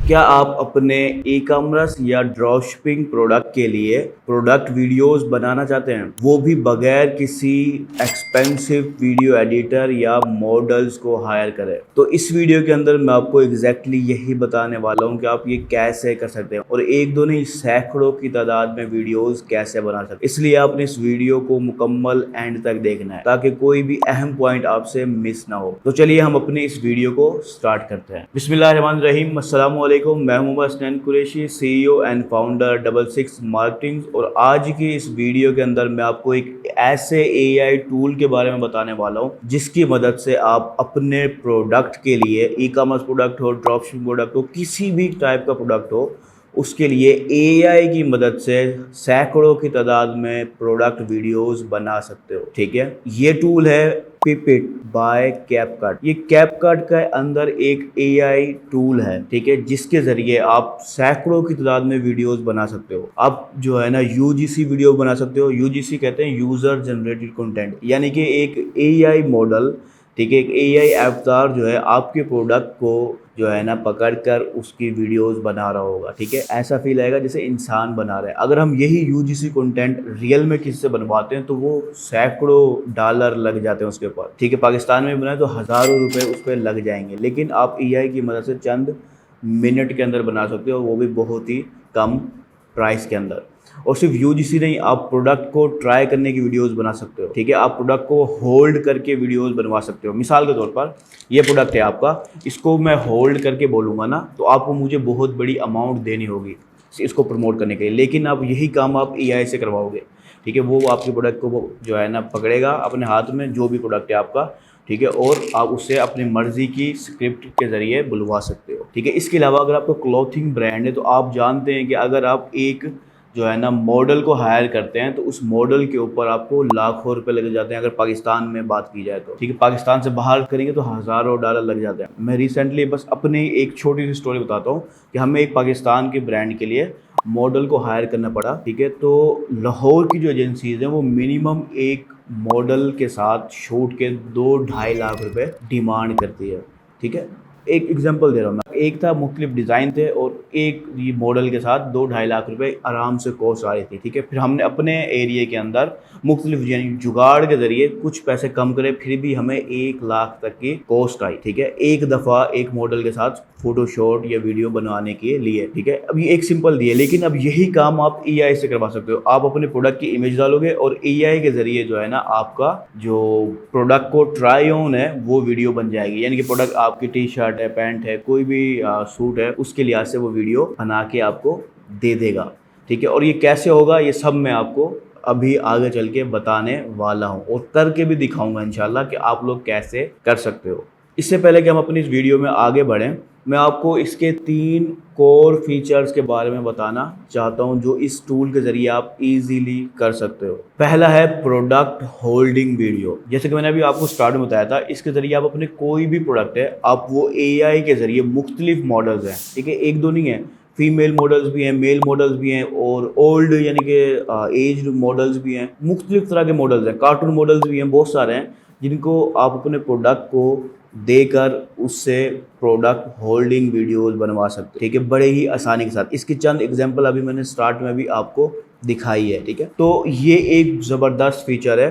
क्या आप अपने ई कॉमर्स या ड्रॉप शिपिंग प्रोडक्ट के लिए प्रोडक्ट वीडियोस बनाना चाहते हैं, वो भी बगैर किसी एक्सपेंसिव वीडियो एडिटर या मॉडल्स को हायर करें? तो इस वीडियो के अंदर मैं आपको एग्जैक्टली यही बताने वाला हूं कि आप ये कैसे कर सकते हैं और एक दो नहीं सैकड़ों की तादाद में वीडियोस कैसे बना सकते हैं। इसलिए आपने इस वीडियो को मुकम्मल एंड तक देखना है ताकि कोई भी अहम पॉइंट आपसे मिस ना हो। तो चलिए हम अपने इस वीडियो को स्टार्ट करते हैं। बिस्मिल्लाहिर्रहमानिर्रहीम। अस्सलाम वालेकुम। मैं Mohammad Hasnain Qureshi, CEO and founder double six marketing. और आज की इस वीडियो के अंदर मैं आपको एक ऐसे एआई टूल के बारे में बताने वाला हूं जिसकी मदद से आप अपने प्रोडक्ट के लिए, ई कॉमर्स प्रोडक्ट हो, ड्रॉप शिपिंग प्रोडक्ट हो, किसी भी टाइप का प्रोडक्ट हो, उसके लिए एआई की मदद से सैकड़ों की तादाद में प्रोडक्ट वीडियोस बना सकते हो। ठीक है, ये टूल है पिपिट बाय कैपकट। ये कैपकट के अंदर एक एआई टूल है, ठीक है, जिसके जरिए आप सैकड़ों की तादाद में वीडियोस बना सकते हो। आप जो है ना यूजीसी वीडियो बना सकते हो। यूजीसी कहते हैं यूजर जनरेटेड कंटेंट, यानी कि एक एआई मॉडल, ठीक है, एक एआई अवतार जो है आपके प्रोडक्ट को जो है ना पकड़कर उसकी वीडियोस बना रहा होगा। ठीक है, ऐसा फील आएगा जैसे इंसान बना रहा है। अगर हम यही यूजीसी कंटेंट रियल में किसी से बनवाते हैं तो वो सैकड़ों डॉलर लग जाते हैं उसके ऊपर। ठीक है, पाकिस्तान में बनाए तो हज़ारों रुपए उस पर लग जाएंगे, लेकिन आप एआई की मदद से चंद मिनट के अंदर बना सकते हो, वो भी बहुत ही कम प्राइस के अंदर। और सिर्फ यूजीसी नहीं, आप प्रोडक्ट को ट्राई करने की वीडियोस बना सकते हो। ठीक है, आप प्रोडक्ट को होल्ड करके वीडियोस बनवा सकते हो। मिसाल के तौर पर ये प्रोडक्ट है आपका, इसको मैं होल्ड करके बोलूँगा ना तो आपको मुझे बहुत बड़ी अमाउंट देनी होगी इसको प्रमोट करने के लिए, लेकिन आप यही काम आप एआई से करवाओगे। ठीक है, वो आपके प्रोडक्ट को वो जो है ना पकड़ेगा अपने हाथ में, जो भी प्रोडक्ट है आपका, ठीक है, और आप उससे अपनी मर्जी की स्क्रिप्ट के ज़रिए बुलवा सकते हो। ठीक है, इसके अलावा अगर आपका क्लॉथिंग ब्रांड है तो आप जानते हैं कि अगर आप एक जो है ना मॉडल को हायर करते हैं तो उस मॉडल के ऊपर आपको लाखों रुपए लग जाते हैं, अगर पाकिस्तान में बात की जाए तो। ठीक है, पाकिस्तान से बाहर करेंगे तो हज़ारों डॉलर लग जाते हैं। मैं रिसेंटली बस अपनी एक छोटी सी स्टोरी बताता हूँ कि हमें एक पाकिस्तान के ब्रांड के लिए मॉडल को हायर करना पड़ा। ठीक है, तो लाहौर की जो एजेंसीज हैं वो मिनिमम एक मॉडल के साथ शूट के 2-2.5 लाख रुपए डिमांड करती है। ठीक है, एक एग्जांपल दे रहा हूँ मैं। एक था, मुख्तलिफ डिज़ाइन थे और एक ये मॉडल के साथ 2-2.5 लाख रुपए आराम से कॉस्ट आ रही थी। ठीक है, फिर हमने अपने एरिया के अंदर मुख्तलिफ यानी जुगाड़ के ज़रिए कुछ पैसे कम करे, फिर भी हमें 1 लाख तक की कॉस्ट आई। ठीक है, एक दफ़ा एक मॉडल के साथ फोटोशॉट या वीडियो बनवाने के लिए। ठीक है, अब ये एक सिंपल दी है, लेकिन अब यही काम आप एआई से करवा सकते हो। आप अपने प्रोडक्ट की इमेज डालोगे और एआई के ज़रिए जो है ना आपका जो प्रोडक्ट को ट्राई ऑन है वो वीडियो बन जाएगी। यानी कि प्रोडक्ट आपकी टी शर्ट है, पैंट है, कोई भी सूट है, उसके लिहाज से वो वीडियो बना के आपको दे देगा। ठीक है, और ये कैसे होगा ये सब मैं आपको अभी आगे चल के बताने वाला हूँ और करके भी दिखाऊंगा इंशाल्लाह कि आप लोग कैसे कर सकते हो। इससे पहले कि हम अपनी इस वीडियो में आगे बढ़ें, मैं आपको इसके 3 कोर फीचर्स के बारे में बताना चाहता हूं जो इस टूल के ज़रिए आप इजीली कर सकते हो। पहला है प्रोडक्ट होल्डिंग वीडियो। जैसे कि मैंने अभी आपको स्टार्ट में बताया था, इसके ज़रिए आप अपने कोई भी प्रोडक्ट है आप वो एआई के ज़रिए मुख्तलिफ मॉडल्स हैं, ठीक है, एक दो नहीं है, फीमेल मॉडल्स भी हैं, मेल मॉडल्स भी हैं और ओल्ड यानी कि एज्ड मॉडल्स भी हैं, मुख्तलिफ तरह के मॉडल्स हैं, कार्टून मॉडल्स भी हैं, बहुत सारे हैं जिनको आप अपने प्रोडक्ट को देकर उससे प्रोडक्ट होल्डिंग वीडियोस बनवा सकते हो। ठीक है, बड़े ही आसानी के साथ। इसकी चंद एग्जांपल अभी मैंने स्टार्ट में भी आपको दिखाई है। ठीक है, तो ये एक ज़बरदस्त फीचर है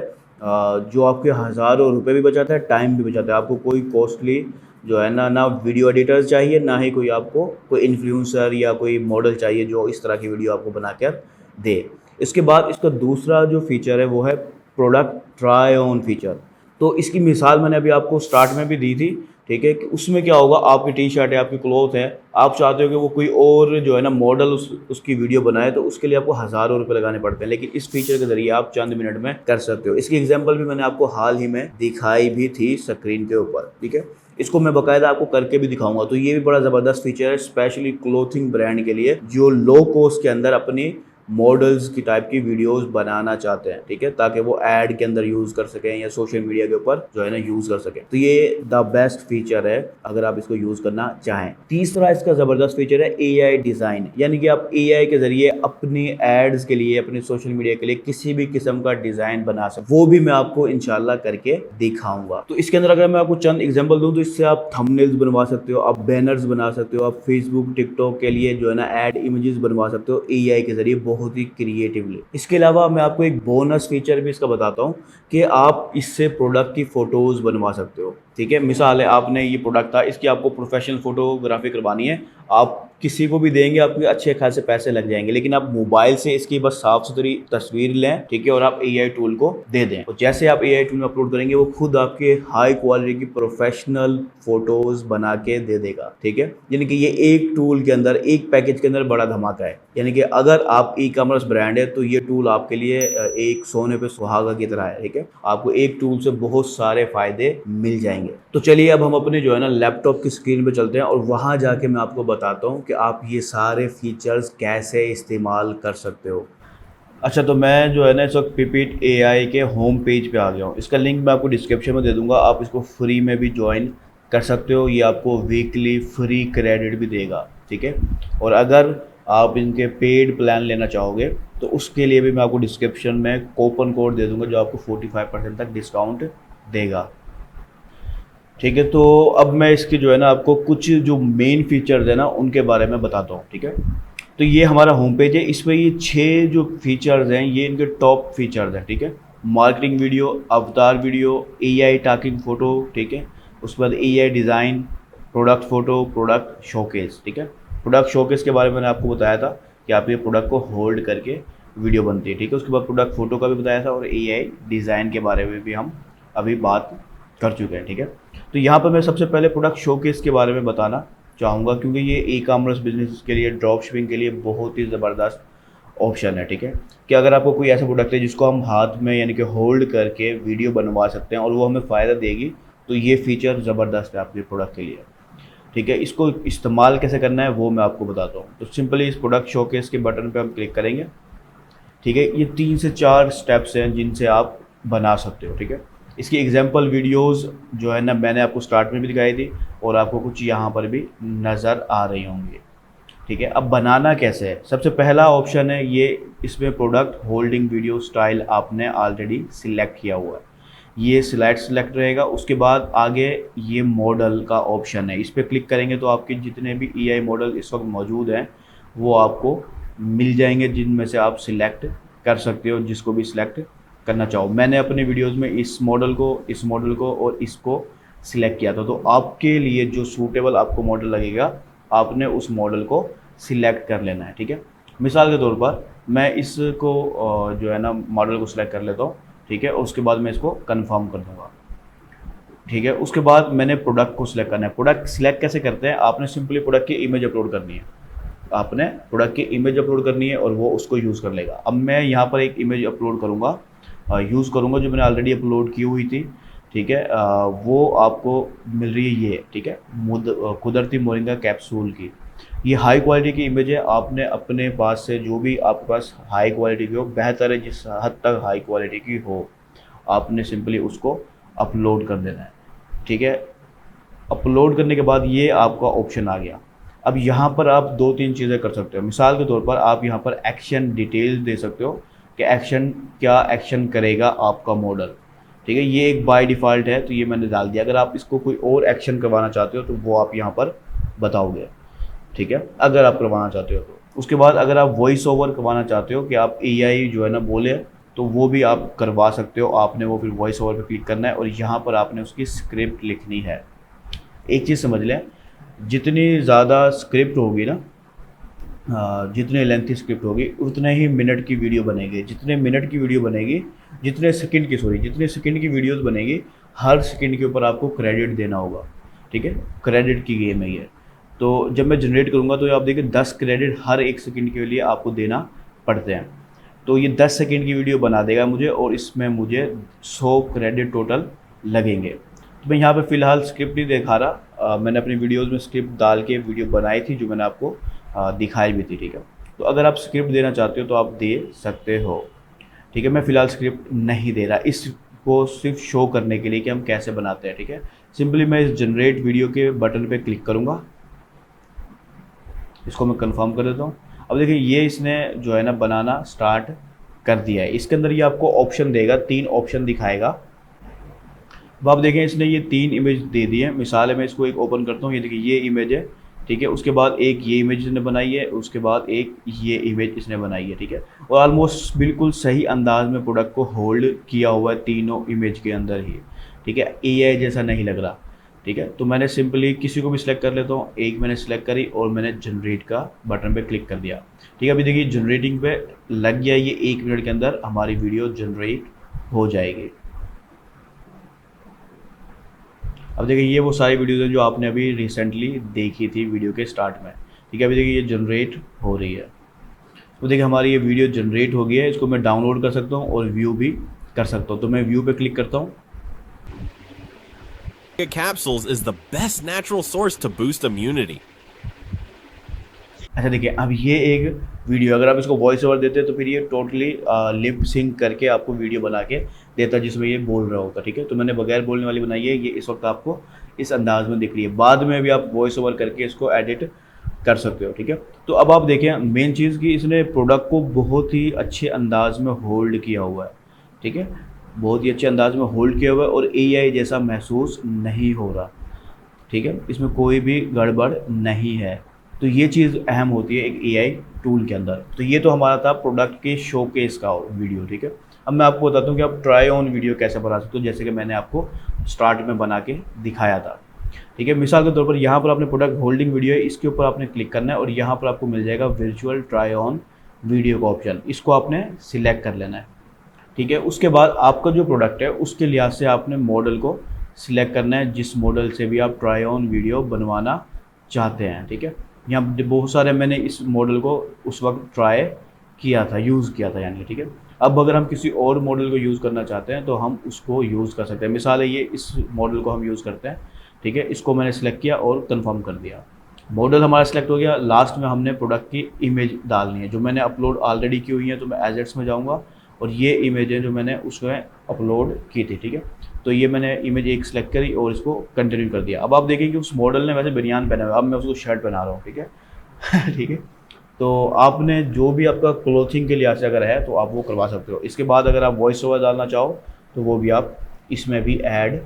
जो आपके हज़ारों रुपए भी बचाता है, टाइम भी बचाता है। आपको कोई कॉस्टली जो है ना वीडियो एडिटर चाहिए, ना ही कोई आपको कोई इन्फ्लुएंसर या कोई मॉडल चाहिए जो इस तरह की वीडियो आपको बना कर दे। इसके बाद इसका दूसरा जो फीचर है वो है प्रोडक्ट ट्राई ऑन फीचर। तो इसकी मिसाल मैंने अभी आपको स्टार्ट में भी दी थी। ठीक है, कि उसमें क्या होगा, आपकी टी शर्ट है, आपकी क्लॉथ है, आप चाहते हो कि वो कोई और जो है ना मॉडल उसकी वीडियो बनाए, तो उसके लिए आपको हज़ारों रुपए लगाने पड़ते हैं, लेकिन इस फीचर के जरिए आप चंद मिनट में कर सकते हो। इसकी एग्जांपल भी मैंने आपको हाल ही में दिखाई भी थी स्क्रीन के ऊपर। ठीक है, इसको मैं बाकायदा आपको करके भी दिखाऊंगा। तो ये भी बड़ा ज़बरदस्त फीचर है स्पेशली क्लोथिंग ब्रांड के लिए जो लो कॉस्ट के अंदर अपनी मॉडल्स की टाइप की वीडियोस बनाना चाहते हैं। ठीक है, ताकि वो ऐड के अंदर यूज़ कर सकें या सोशल मीडिया के ऊपर जो है ना यूज़ कर सकें। तो ये द बेस्ट फीचर है अगर आप इसको यूज़ करना चाहें। तीसरा इसका ज़बरदस्त फीचर है एआई डिज़ाइन, यानी कि आप एआई के ज़रिए अपनी एड्स के लिए, अपने सोशल मीडिया के लिए किसी भी किस्म का डिज़ाइन बना सकते, वो भी मैं आपको इंशाल्लाह करके दिखाऊंगा। तो इसके अंदर अगर मैं आपको चंद एग्जांपल दूं तो इससे आप थंबनेल्स बनवा सकते हो, आप बैनर्स बना सकते हो, आप फेसबुक टिकटॉक के लिए जो है ना ऐड इमेजेस बनवा सकते हो एआई के जरिए बहुत ही क्रिएटिवली। इसके अलावा मैं आपको एक बोनस फीचर भी इसका बताता हूँ कि आप इससे प्रोडक्ट की फ़ोटोज़ बनवा सकते हो। ठीक है, मिसाल है आपने ये प्रोडक्ट था, इसकी आपको प्रोफेशनल फोटोग्राफी करवानी है, आप किसी को भी देंगे आपके अच्छे खासे पैसे लग जाएंगे, लेकिन आप मोबाइल से इसकी बस साफ सुथरी तस्वीर लें, ठीक है, और आप एआई टूल को दे दें। और जैसे आप एआई टूल में अपलोड करेंगे वो खुद आपके हाई क्वालिटी की प्रोफेशनल फोटोज बना के दे देगा। ठीक है, यानी कि ये एक टूल के अंदर, एक पैकेज के अंदर बड़ा धमाका है। यानी कि अगर आप ई कॉमर्स ब्रांड है तो ये टूल आपके लिए एक सोने पे सुहागा की तरह है। ठीक है, आपको एक टूल से बहुत सारे फायदे मिल जाएंगे। तो चलिए अब हम अपने जो है ना लैपटॉप की स्क्रीन पे चलते हैं और वहां जाके मैं आपको बताता हूँ कि आप ये सारे फीचर्स कैसे इस्तेमाल कर सकते हो। अच्छा, तो मैं जो है ना इस वक्त पीपीट एआई के होम पेज पे आ गया हूँ। इसका लिंक मैं आपको डिस्क्रिप्शन में दे दूंगा, आप इसको फ्री में भी ज्वाइन कर सकते हो। ये आपको वीकली फ्री क्रेडिट भी देगा। ठीक है, और अगर आप इनके पेड प्लान लेना चाहोगे तो उसके लिए भी मैं आपको डिस्क्रिप्शन में कूपन कोड दे दूंगा जो आपको 45% तक डिस्काउंट देगा। ठीक है, तो अब मैं इसकी जो है ना आपको कुछ जो मेन फीचर्स है ना उनके बारे में बताता हूँ। ठीक है, तो ये हमारा होम पेज है, इसमें ये 6 जो फीचर्स हैं ये इनके टॉप फीचर्स हैं। ठीक है, मार्केटिंग वीडियो, अवतार वीडियो, एआई टॉकिंग फ़ोटो, ठीक है, उसके बाद AI design, product photo, product showcase. ठीक है, प्रोडक्ट शोकेस के बारे में मैंने आपको बताया था कि आप ये प्रोडक्ट को होल्ड करके वीडियो बनती है। ठीक है, उसके बाद प्रोडक्ट फ़ोटो का भी बताया था और एआई डिज़ाइन के बारे में भी हम अभी बात कर चुके हैं। ठीक है, तो यहाँ पर मैं सबसे पहले प्रोडक्ट शोकेस के बारे में बताना चाहूँगा क्योंकि ये ई कॉमर्स बिजनेस के लिए, ड्रॉप शिपिंग के लिए बहुत ही ज़बरदस्त ऑप्शन है। ठीक है, कि अगर आपको कोई ऐसा प्रोडक्ट है जिसको हम हाथ में यानी कि होल्ड करके वीडियो बनवा सकते हैं और वो हमें फ़ायदा देगी, तो ये फीचर ज़बरदस्त है आपके प्रोडक्ट के लिए। ठीक है, इसको इस्तेमाल कैसे करना है वो मैं आपको बताता हूँ। तो सिंपली इस प्रोडक्ट शोकेस के बटन पर हम क्लिक करेंगे। ठीक है, ये 3 से 4 स्टेप्स हैं जिनसे आप बना सकते हो। ठीक है, इसकी एग्जांपल वीडियोस जो है ना मैंने आपको स्टार्ट में भी दिखाई थी और आपको कुछ यहाँ पर भी नज़र आ रही होंगी। ठीक है, अब बनाना कैसे है, सबसे पहला ऑप्शन है ये, इसमें प्रोडक्ट होल्डिंग वीडियो स्टाइल आपने ऑलरेडी सिलेक्ट किया हुआ है, ये सिलेक्ट रहेगा। उसके बाद आगे ये मॉडल का ऑप्शन है, इस पर क्लिक करेंगे तो आपके जितने भी एआई मॉडल इस वक्त मौजूद हैं वो आपको मिल जाएंगे, जिनमें से आप सिलेक्ट कर सकते हो जिसको भी सिलेक्ट करना चाहो। मैंने अपने वीडियोस में इस मॉडल को और इसको सिलेक्ट किया था, तो आपके लिए जो सूटेबल आपको मॉडल लगेगा आपने उस मॉडल को सिलेक्ट कर लेना है। ठीक है, मिसाल के तौर पर मैं इसको जो है ना मॉडल को सिलेक्ट कर लेता हूँ। ठीक है, उसके बाद मैं इसको कंफर्म कर दूँगा। ठीक है, उसके बाद मैंने प्रोडक्ट को सिलेक्ट करना है। प्रोडक्ट सिलेक्ट कैसे करते हैं, आपने सिंपली प्रोडक्ट की इमेज अपलोड करनी है, आपने प्रोडक्ट की इमेज अपलोड करनी है और वो उसको यूज़ कर लेगा। अब मैं यहाँ पर एक इमेज अपलोड करूँगा, यूज़ करूँगा जो मैंने ऑलरेडी अपलोड की हुई थी। ठीक है, वो आपको मिल रही है ये। ठीक है, कुदरती मोरिंगा कैप्सूल की, ये हाई क्वालिटी की इमेज है। आपने अपने पास से जो भी आपके पास हाई क्वालिटी की हो, बेहतर है जिस हद तक हाई क्वालिटी की हो, आपने सिंपली उसको अपलोड कर देना है। ठीक है, अपलोड करने के बाद ये आपका ऑप्शन आ गया। अब यहाँ पर आप 2-3 चीज़ें कर सकते हो। मिसाल के तौर पर आप यहाँ पर एक्शन डिटेल्स दे सकते हो कि क्या एक्शन करेगा आपका मॉडल। ठीक है, ये एक बाय डिफ़ॉल्ट है तो ये मैंने डाल दिया। अगर आप इसको कोई और एक्शन करवाना चाहते हो तो वो आप यहाँ पर बताओगे। ठीक है, अगर आप करवाना चाहते हो तो। उसके बाद अगर आप वॉइस ओवर करवाना चाहते हो कि आप एआई जो है ना बोले, तो वो भी आप करवा सकते हो। आपने वो फिर वॉइस ओवर पर क्लिक करना है और यहाँ पर आपने उसकी स्क्रिप्ट लिखनी है। एक चीज़ समझ लें, जितनी ज़्यादा स्क्रिप्ट होगी ना, जितने लेंथी स्क्रिप्ट होगी उतने ही मिनट की वीडियो बनेगी। जितने मिनट की वीडियो बनेगी, जितने सेकंड की वीडियोस बनेगी, हर सेकंड के ऊपर आपको क्रेडिट देना होगा। ठीक है, क्रेडिट की गेम है ये। तो जब मैं जनरेट करूँगा तो आप देखिए 10 क्रेडिट हर एक सेकंड के लिए आपको देना पड़ते हैं। तो ये 10 सेकंड की वीडियो बना देगा मुझे और इसमें मुझे 100 क्रेडिट टोटल लगेंगे। तो मैं यहाँ पे फ़िलहाल स्क्रिप्ट नहीं दिखा रहा, मैंने अपनी वीडियोस में स्क्रिप्ट डाल के वीडियो बनाई थी जो मैंने आपको दिखाई भी थी। ठीक है, तो अगर आप स्क्रिप्ट देना चाहते हो तो आप दे सकते हो। ठीक है, मैं फ़िलहाल स्क्रिप्ट नहीं दे रहा, इसको सिर्फ शो करने के लिए कि हम कैसे बनाते हैं। ठीक है, सिंपली मैं इस जनरेट वीडियो के बटन पे क्लिक करूँगा, इसको मैं कंफर्म कर देता हूँ। अब देखिए ये इसने जो है ना बनाना स्टार्ट कर दिया है। इसके अंदर ये आपको ऑप्शन देगा, 3 ऑप्शन दिखाएगा। अब आप देखें इसने ये 3 इमेज दे दी है। मिसाल है मैं इसको एक ओपन करता हूँ, ये देखिए ये इमेज है, ठीक है। उसके बाद एक ये इमेज इसने बनाई है, उसके बाद एक ये इमेज इसने बनाई है, ठीक है। और ऑलमोस्ट बिल्कुल सही अंदाज में प्रोडक्ट को होल्ड किया हुआ है तीनों इमेज के अंदर ही, ठीक है। एआई जैसा नहीं लग रहा, ठीक है। तो मैंने सिंपली किसी को भी सिलेक्ट कर लेता हूँ, एक मैंने सिलेक्ट करी और मैंने जनरेट का बटन पे क्लिक कर दिया, ठीक है। अभी देखिए जनरेटिंग पे लग गया, ये 1 मिनट के अंदर हमारी वीडियो जनरेट हो जाएगी। अब देखिए ये वो सारी वीडियोज़ हैं जो आपने अभी रिसेंटली देखी थी वीडियो के स्टार्ट में, ठीक है। अभी देखिए ये जनरेट हो रही है, तो देखिए हमारी ये वीडियो जनरेट हो गई है। इसको मैं डाउनलोड कर सकता हूँ और व्यू भी कर सकता हूँ। तो मैं व्यू पे क्लिक करता हूँ। Capsules is the best natural source to boost immunity. अच्छा देखिए अब ये एक वीडियो, अगर आप इसको वॉइस ओवर देते हैं तो फिर ये टोटली लिप सिंक करके आपको वीडियो बना के देता जिसमें ये बोल रहा होता, ठीक है। तो मैंने बगैर बोलने वाली बनाई है, ये इस वक्त आपको इस अंदाज में दिख रही है। बाद में भी आप वॉइस ओवर करके इसको एडिट कर सकते हो, ठीक है। तो अब आप देखें मेन चीज़ कि इसने प्रोडक्ट को बहुत ही अच्छे अंदाज में होल्ड किया हुआ है, ठीक है। बहुत ही अच्छे अंदाज में होल्ड किया हुआ है और एआई जैसा महसूस नहीं हो रहा, ठीक है। इसमें कोई भी गड़बड़ नहीं है। तो ये चीज़ अहम होती है एक एआई टूल के अंदर। तो ये तो हमारा था प्रोडक्ट के शोकेस का वीडियो, ठीक है। अब मैं आपको बताता हूँ कि आप ट्राई ऑन वीडियो कैसे बना सकते हो, जैसे कि मैंने आपको स्टार्ट में बना के दिखाया था, ठीक है। मिसाल के तौर पर यहाँ पर आपने प्रोडक्ट होल्डिंग वीडियो है, इसके ऊपर आपने क्लिक करना है और यहाँ पर आपको मिल जाएगा वर्चुअल ट्राई ऑन वीडियो का ऑप्शन। इसको आपने सिलेक्ट कर लेना है, ठीक है। उसके बाद आपका जो प्रोडक्ट है उसके लिहाज से आपने मॉडल को सिलेक्ट करना है, जिस मॉडल से भी आप ट्राई ऑन वीडियो बनवाना चाहते हैं, ठीक है। यहाँ बहुत सारे मैंने इस मॉडल को उस वक्त ट्राई किया था, यूज़ किया था यानी, ठीक है। अब अगर हम किसी और मॉडल को यूज़ करना चाहते हैं तो हम उसको यूज़ कर सकते हैं। मिसाल है ये इस मॉडल को हम यूज़ करते हैं, ठीक है। इसको मैंने सेलेक्ट किया और कंफर्म कर दिया, मॉडल हमारा सेलेक्ट हो गया। लास्ट में हमने प्रोडक्ट की इमेज डालनी है जो मैंने अपलोड ऑलरेडी की हुई है। तो मैं एजेट्स में जाऊँगा और ये इमेज है जो मैंने उसमें अपलोड की थी, ठीक है। तो ये मैंने इमेज एक सेलेक्ट करी और इसको कंटिन्यू कर दिया। अब आप देखें कि उस मॉडल ने वैसे बनियान पहना हुआ है, अब मैं उसको शर्ट पहना रहा हूँ, ठीक है। ठीक है। तो आपने जो भी आपका क्लोथिंग के लिहाज से अगर है तो आप वो करवा सकते हो। इसके बाद अगर आप वॉइस ओवर डालना चाहो तो वो भी आप इसमें भी ऐड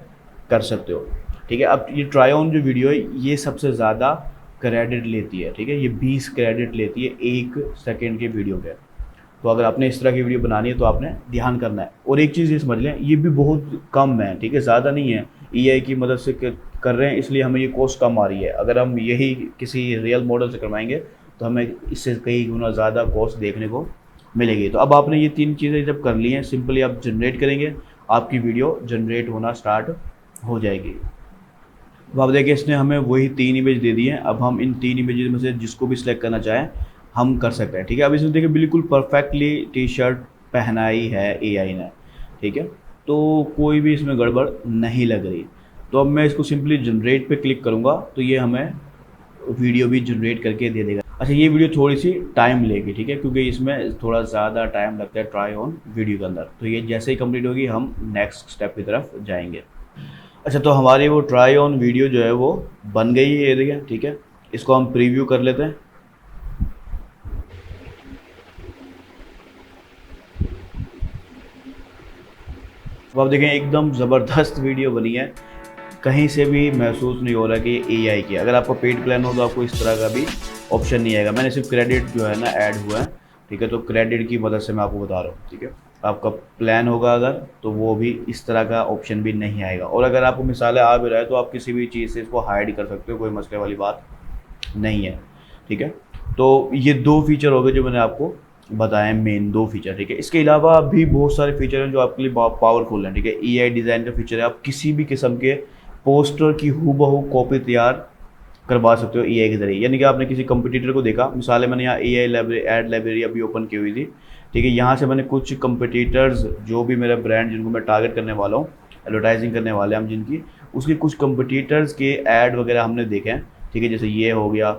कर सकते हो, ठीक है। अब ये ट्राई ऑन जो वीडियो है ये सबसे ज़्यादा क्रेडिट लेती है, ठीक है। ये 20 क्रेडिट लेती है 1 सेकेंड के वीडियो के। तो अगर आपने इस तरह की वीडियो बनानी है तो आपने ध्यान करना है। और एक चीज़ ये समझ लें, ये भी बहुत कम है, ठीक है, ज़्यादा नहीं है। एआई की मदद से कर रहे हैं इसलिए हमें ये कॉस्ट कम आ रही है। अगर हम यही किसी रियल मॉडल से करवाएंगे तो हमें इससे कई गुना ज़्यादा कॉस्ट देखने को मिलेगी। तो अब आपने ये 3 चीज़ें जब कर ली हैं, सिंपली आप जनरेट करेंगे, आपकी वीडियो जनरेट होना स्टार्ट हो जाएगी। अब आप देखिए इसने हमें वही 3 इमेज दे दी हैं। अब हम इन 3 इमेजेस में से जिसको भी सिलेक्ट करना चाहें हम कर सकते हैं, ठीक है। अब इसमें देखिए बिल्कुल परफेक्टली टी शर्ट पहनाई है एआई ने, ठीक है। तो कोई भी इसमें गड़बड़ नहीं लग रही। तो अब मैं इसको सिंपली जनरेट पे क्लिक करूँगा तो ये हमें वीडियो भी जनरेट करके दे देगा। अच्छा ये वीडियो थोड़ी सी टाइम लेगी, ठीक है, क्योंकि इसमें थोड़ा ज़्यादा टाइम लगता है ट्राई ऑन वीडियो के अंदर। तो ये जैसे ही कंप्लीट होगी हम नेक्स्ट स्टेप की तरफ जाएंगे। अच्छा तो हमारी वो ट्राई ऑन वीडियो जो है वो बन गई है, ये देखिए, ठीक है। इसको हम प्रीव्यू कर लेते हैं। अब आप देखें एकदम ज़बरदस्त वीडियो बनी है, कहीं से भी महसूस नहीं हो रहा कि ये एआई की। अगर आपका पेड प्लान हो तो आपको इस तरह का भी ऑप्शन नहीं आएगा। मैंने सिर्फ क्रेडिट जो है ना ऐड हुआ है, ठीक है। तो क्रेडिट की मदद से मैं आपको बता रहा हूँ, ठीक है। आपका प्लान होगा अगर तो वो भी इस तरह का ऑप्शन भी नहीं आएगा। और अगर आपको मिसालें आ भी रहा है तो आप किसी भी चीज़ से इसको हाइड कर सकते हो, कोई मसले वाली बात नहीं है, ठीक है। तो ये 2 फीचर हो गए जो मैंने आपको बताएं, मेन 2 फीचर, ठीक है। इसके अलावा भी बहुत सारे फीचर हैं जो आपके लिए पावरफुल हैं, ठीक है। एआई डिज़ाइन का फीचर है, आप किसी भी किस्म के पोस्टर की हूबहू कॉपी तैयार करवा सकते हो एआई के जरिए। यानी कि आपने किसी कंपटीटर को देखा, मिसाल है मैंने यहाँ एआई लाइब्रेरी एड लाइब्रेरी अभी ओपन की हुई थी, ठीक है। यहाँ से मैंने कुछ कंपटीटर्स जो भी मेरा ब्रांड जिनको मैं टारगेट करने वाला हूँ, एडवर्टाइजिंग करने वाले हम जिनकी, उसके कुछ कंपटीटर्स के ऐड वगैरह हमने देखे हैं, ठीक है। जैसे ये हो गया,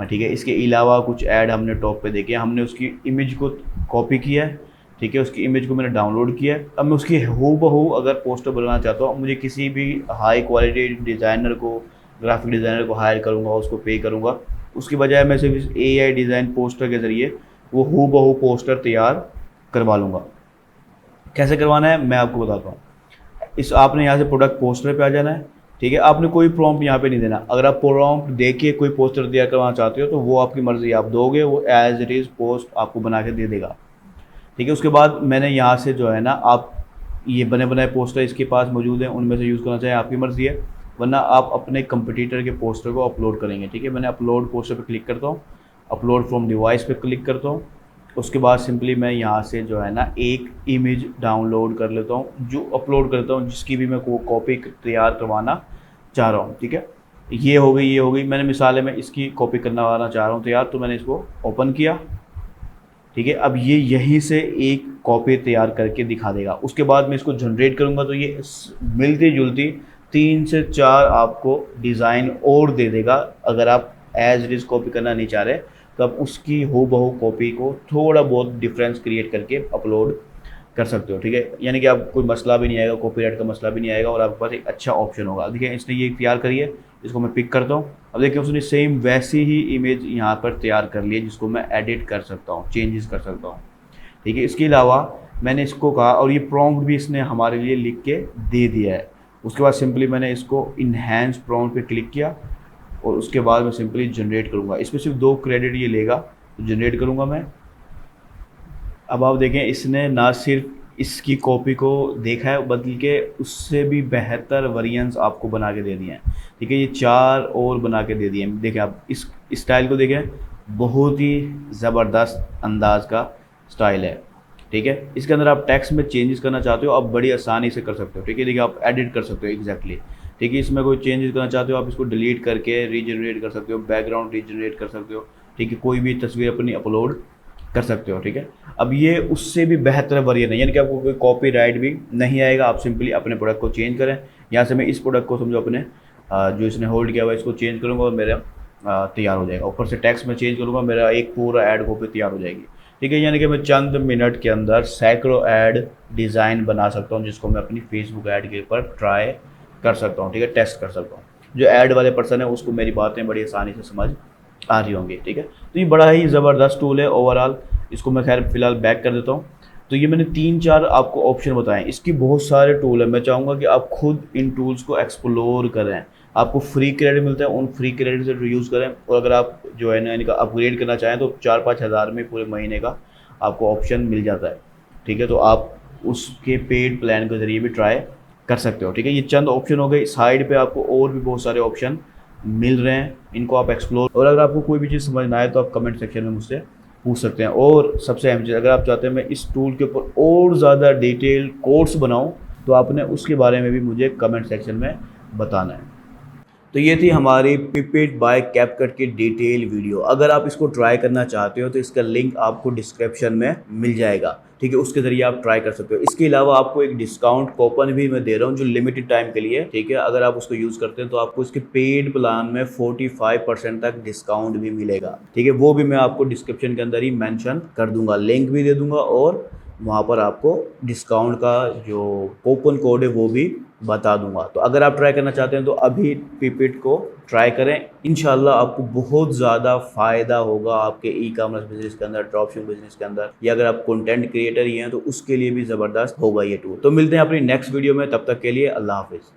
ठीक है। इसके अलावा कुछ ऐड हमने टॉप पे देखे, हमने उसकी इमेज को कॉपी किया है, ठीक है। उसकी इमेज को मैंने डाउनलोड किया है। अब मैं उसकी हूबहू अगर पोस्टर बनाना चाहता हूँ, मुझे किसी भी हाई क्वालिटी डिज़ाइनर को, ग्राफिक डिज़ाइनर को हायर करूँगा, उसको पे करूँगा उसकी बजाय मैं सिर्फ AI डिज़ाइन पोस्टर के ज़रिए वो हूबहू पोस्टर तैयार करवा लूँगा। कैसे करवाना है मैं आपको बताता हूँ। इस आपने यहाँ से प्रोडक्ट पोस्टर पे आ जाना है, ठीक है। आपने कोई प्रॉम्प्ट यहाँ पे नहीं देना। अगर आप प्रॉम्प्ट दे के कोई पोस्टर तैयार करवाना चाहते हो तो वो आपकी मर्ज़ी, आप दोगे, वो एज इट इज़ पोस्ट आपको बना के दे देगा, ठीक है। उसके बाद मैंने यहाँ से जो है ना, आप ये बने बनाए पोस्टर इसके पास मौजूद हैं, उनमें से यूज़ करना चाहें आपकी मर्ज़ी है, वरना आप अपने कंपटीटर के पोस्टर को अपलोड करेंगे, ठीक है। मैंने अपलोड पोस्टर पे क्लिक करता हूँ, अपलोड फ्रॉम डिवाइस पे क्लिक करता हूँ। उसके बाद सिंपली मैं यहाँ से जो है ना एक इमेज डाउनलोड कर लेता हूँ, जो अपलोड करता हूँ, जिसकी भी मैं कॉपी तैयार करवाना चाह रहा हूँ, ठीक है। ये हो गई, मैंने मिसाल है मैं इसकी कॉपी करवाना चाह रहा हूँ तैयार, तो मैंने इसको ओपन किया, ठीक है। अब ये यहीं से एक कॉपी तैयार करके दिखा देगा। उसके बाद मैं इसको जनरेट करूँगा तो ये मिलती जुलती 3 से 4 आपको डिज़ाइन और दे देगा। अगर आप एज इट इज़ कॉपी करना नहीं चाह रहे तो आप उसकी हूबहू कॉपी को थोड़ा बहुत डिफरेंस क्रिएट करके अपलोड कर सकते हो, ठीक है। यानी कि आप कोई मसला भी नहीं आएगा, कॉपीराइट का मसला भी नहीं आएगा और आपके पास एक अच्छा ऑप्शन होगा। देखिए इसने ये तैयार करी है, इसको मैं पिक करता हूँ। अब देखिए उसने सेम वैसी ही इमेज यहाँ पर तैयार कर ली है, जिसको मैं एडिट कर सकता हूँ, चेंजेस कर सकता हूँ, ठीक है। इसके अलावा मैंने इसको कहा, और ये प्रॉम्प्ट भी इसने हमारे लिए लिख के दे दिया है। उसके बाद सिंपली मैंने इसको इन्हेंस प्रॉम्प्ट पे क्लिक किया और उसके बाद मैं सिंपली जनरेट करूँगा। इसमें सिर्फ 2 क्रेडिट ये लेगा, तो जनरेट करूँगा मैं। अब आप देखें इसने ना सिर्फ इसकी कॉपी को देखा है, बल्कि उससे भी बेहतर वेरिएंट्स आपको बना के दे दिए हैं, ठीक है। ये 4 और बना के दे दिए हैं। देखें आप इस स्टाइल को देखें, बहुत ही ज़बरदस्त अंदाज का स्टाइल है, ठीक है। इसके अंदर आप टेक्स्ट में चेंजेस करना चाहते हो, आप बड़ी आसानी से कर सकते हो, ठीक है। देखिए आप एडिट कर सकते हो एग्जैक्टली, ठीक है। इसमें कोई चेंजेस करना चाहते हो आप इसको डिलीट करके रीजनरेट कर सकते हो, बैकग्राउंड रीजनरेट कर सकते हो, ठीक है। कोई भी तस्वीर अपनी अपलोड कर सकते हो, ठीक है। अब ये उससे भी बेहतर वेरिएंट है, यानी कि आपको कोई कॉपीराइट भी नहीं आएगा। आप सिंपली अपने प्रोडक्ट को चेंज करें। यहाँ से मैं इस प्रोडक्ट को समझो अपने जो इसने होल्ड किया हुआ है इसको चेंज करूँगा और मेरा तैयार हो जाएगा। ऊपर से टेक्स्ट में चेंज करूँगा, मेरा एक पूरा ऐड कॉपी तैयार हो जाएगी, ठीक है। यानी कि मैं चंद मिनट के अंदर सैकड़ों ऐड डिज़ाइन बना सकता हूँ, जिसको मैं अपनी फेसबुक ऐड के ऊपर ट्राई कर सकता हूँ, ठीक है, टेस्ट कर सकता हूँ। जो ऐड वाले पर्सन है उसको मेरी बातें बड़ी आसानी से समझ आ रही होंगी, ठीक है। तो ये बड़ा ही ज़बरदस्त टूल है ओवरऑल। इसको मैं खैर फिलहाल बैक कर देता हूँ। तो ये मैंने 3-4 आपको ऑप्शन बताएं, इसकी बहुत सारे टूल है। मैं चाहूँगा कि आप खुद इन टूल्स को एक्सप्लोर करें। आपको फ्री क्रेडिट मिलता है, उन फ्री क्रेडिट से यूज़ करें। और अगर आप जो है ना इनका अपग्रेड करना चाहें तो 4-5 हज़ार में पूरे महीने का आपको ऑप्शन मिल जाता है, ठीक है। तो आप उसके पेड प्लान के ज़रिए भी ट्राई कर सकते हो, ठीक है। ये चंद ऑप्शन हो गए। साइड पे आपको और भी बहुत सारे ऑप्शन मिल रहे हैं, इनको आप एक्सप्लोर। और अगर आपको कोई भी चीज़ समझ ना आए तो आप कमेंट सेक्शन में मुझसे पूछ सकते हैं। और सबसे अहम चीज़, अगर आप चाहते हैं मैं इस टूल के ऊपर और ज़्यादा डिटेल कोर्स बनाऊं तो आपने उसके बारे में भी मुझे कमेंट सेक्शन में बताना है। तो ये थी हमारी पिपेट बाय कैपकट की डिटेल वीडियो। अगर आप इसको ट्राई करना चाहते हो तो इसका लिंक आपको डिस्क्रिप्शन में मिल जाएगा, ठीक है। उसके ज़रिए आप ट्राई कर सकते हो। इसके अलावा आपको एक डिस्काउंट कूपन भी मैं दे रहा हूँ जो लिमिटेड टाइम के लिए, ठीक है। अगर आप उसको यूज़ करते हैं तो आपको इसके पेड प्लान में 45% तक डिस्काउंट भी मिलेगा, ठीक है। वो भी मैं आपको डिस्क्रिप्शन के अंदर ही मेंशन कर दूंगा, लिंक भी दे दूंगा और वहाँ पर आपको डिस्काउंट का जो कूपन कोड है वो भी बता दूंगा। तो अगर आप ट्राई करना चाहते हैं तो अभी पिपेट को ट्राई करें। इंशाल्लाह आपको बहुत ज़्यादा फ़ायदा होगा आपके ई कॉमर्स बिजनेस के अंदर, ड्रॉपशिपिंग बिजनेस के अंदर, या अगर आप कंटेंट क्रिएटर ही हैं तो उसके लिए भी ज़बरदस्त होगा ये टूल। तो मिलते हैं अपनी नेक्स्ट वीडियो में, तब तक के लिए अल्लाह हाफिज़।